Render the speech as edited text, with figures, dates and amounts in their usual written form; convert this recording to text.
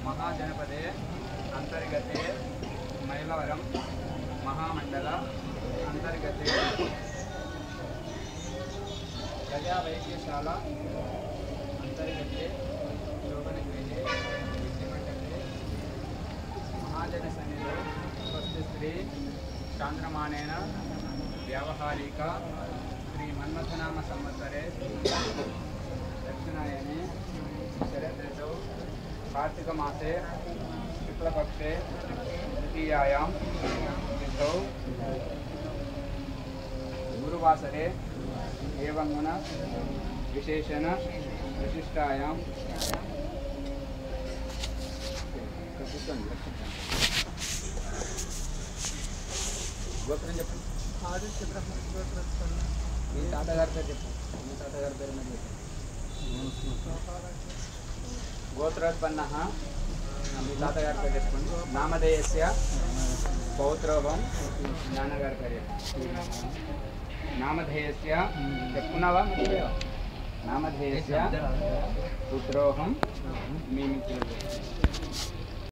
महाजनपदे अंतर्गते मैलवरम महामंडल अंतर्गते प्रजा वैद्यशाला अंतर्गते शोभनगृहे विद्यमण्डले महाजन सन्निधौ स्वस्ति चांद्रमानेन व्यावहारिक श्री मन्मथनाम संवत्सरे दक्षिणायने शरद ऋतौ कार्तिक मासे शुक्लपक्षे द्वितीयायां तिथौ गुरुवासरे एवं विशेषण विशिष्टायां గోత్రం చెప్పండి. ఆదిత్య బ్రహ్మ గోత్రోత్పన్న. మీ తాతగారి పేరు చెప్పండి. మీ తాతగారి పేరు మీద గోత్రోత్పన్న. మీ తాతగారి పేరు చెప్పండి. నామధేయస్య పౌత్రోభం. నాన్నగారి పేరు చెప్పండి. నామధేయస్య చెప్పుకున్నావా? నామధేయస్య పుత్రోహం. మీ మిత్రుడు